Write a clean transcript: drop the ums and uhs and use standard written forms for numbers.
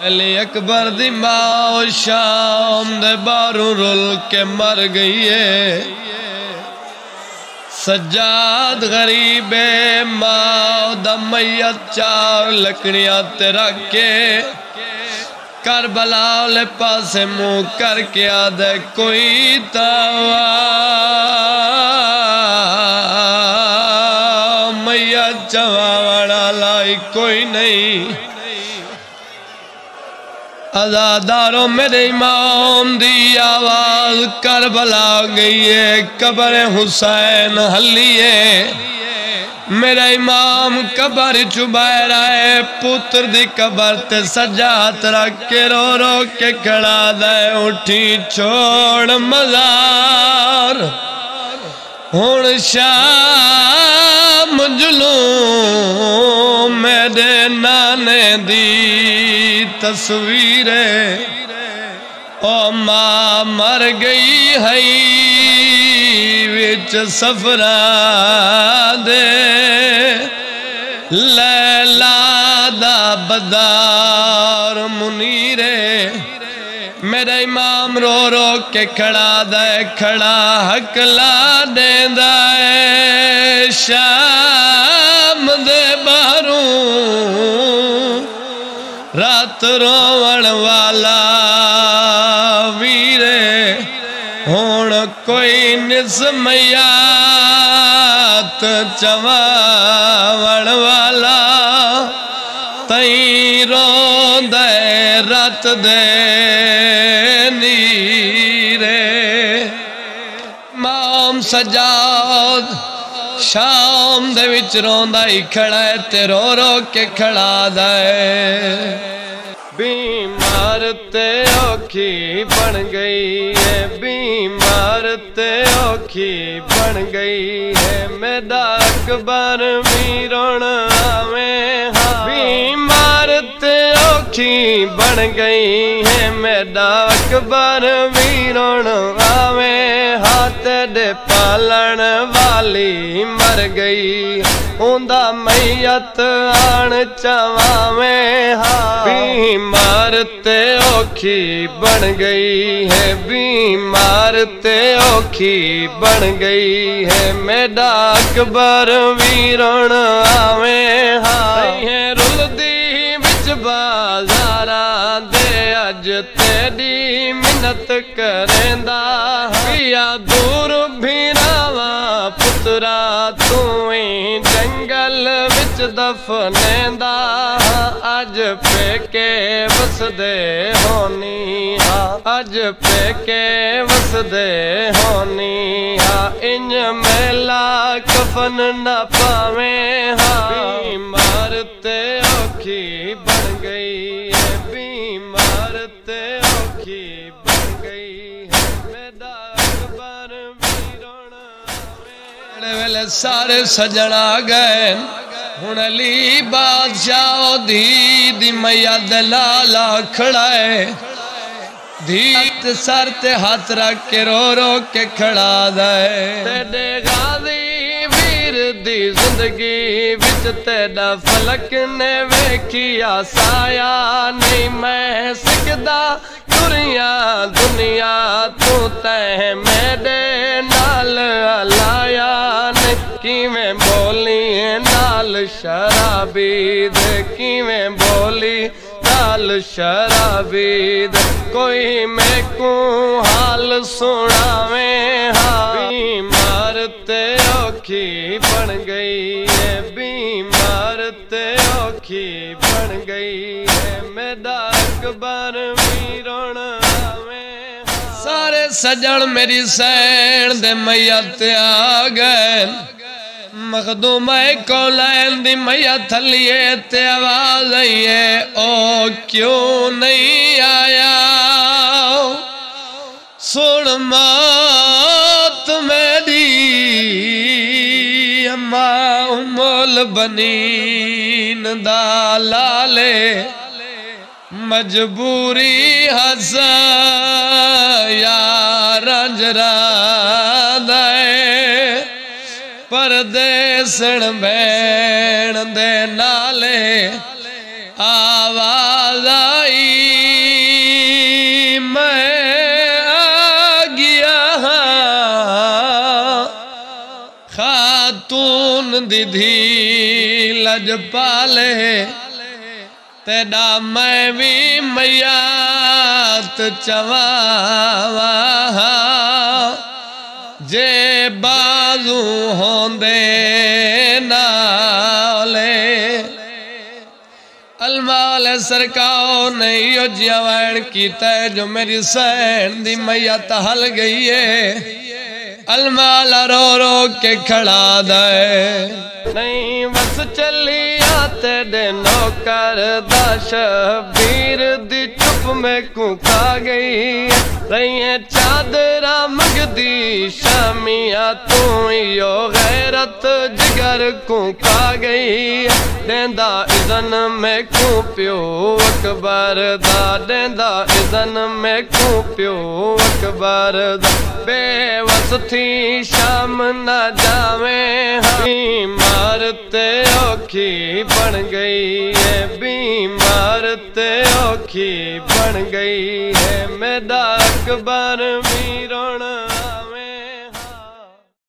अली अकबर दी मां शाम दे बारू रुल के मर गई है। सज्जाद गरीबे मां दा मैयत चार लकड़ियां ते रख के करबला वाले पासे मुंह करके आदे कोई तावा मैयत चवावड़ा लाई कोई नहीं। अज़ादारों मेरे इमाम दी आवाज करबला गई है, कब्र हुसैन हलिए। मेरा इमाम कब्र चुबायर आए, पुत्र दी कब्र ते सजात रख के रो रो के खड़ा दे उठी छोड़ मज़ार। हुण शाम जुलूम मेरे नाने दी तस्वीर ओ मां मर गई है विच सफरा दे। लैला दा बदार मुनीरे मेरा इमाम रो रो के खड़ा दे खड़ा हकला देंदा है। शाम दे बारू रात रोवण वाला वीरे हुण कोई निसमयात चवावण वाला तई रोंदे रात दे नीरे। इमाम सजाद शाम दे विच रोंदा ही खड़ा है ते रो रो के खड़ा दे। बीमार ते औखी बन गई है, बीमार ते औखी बन गई है। मेरा अकबर भी रोना आवे हाँ। बीमार ते औखी बन गई है, मेरा अकबर भी रोना आवे हाँ। तेरे पालन वाली मर गई उंदा मैयत आन चवावे हाँ। बीमार ते औखी बन गई है, बीमार ते औखी बन गई है। मेरा अकबर भी रोण आवे हाँ। रुलदी विच बाजारा दे अज तेरी मिन्नत करेंदा पिया दूर भीरावा पुत्रा तू जंगल विच दफनेंदा। अज पेके वसदे होनी हाँ, अज पेके वसदे होनी हाँ। इंज मेला कफन न पावे हाँ। बीमार ते औखी बन गई है, बीमार ते औखी बन गई है। मेरा अकबर भी रोना वेले सारे सजन आ गए। हुण अली बादशाह धी दी मैया दलाला खड़ा है। धी सर ते हाथ रख के रो रो के खड़ा दे। तेरे गाजी वीर दी जिंदगी विच तेरा फलक ने वेखिया साया नहीं मैं सिकदा दुनिया दुनिया तू तै मेरे नाल लाया ने। किवें बोली नाल शराबी दे, किवें बोली नाल शराबी दे। कोई मैकू हाल सुनावे हाँ। बीमार ते औखी बन गई है, बीमार ते औखी बन गई है। मेरा अकबर भी रोना आवे हाँ। सारे सजन मेरी सैन दे मैयत आ गए। मखदूम कौलैन दी मैया थलिए ते आवाज आई है ओ क्यों नहीं आया। सुन मौत मेरी अम्मा उमोल बनीन दा लाले मजबूरी हस यार रंजरा दे। परदेसन भैन दे नाले आवाज आई दी धी लजपाले तेरा मैं भी मैयात चवावा जे बाजू होंदे नाले अलमाल सरकार ने यो जवान कीता जो मेरी सैन दी मैयत हल गई है अलमाल रो रो के खड़ा दे नहीं बस चली आते दे नौकर दा शबीर दी चुप में को खा गई रही है चादरा मगदी शामिया तू यो गैरत जिगर को खा गई देंदा इज़न में को प्यो अकबर दा देंदा इज़न में को प्यो अकबर दा बेवस थी शाम न जावे बीमार ते औखी बन गई है बीमार ते औखी बन गई है मेरा अकबर भी रोना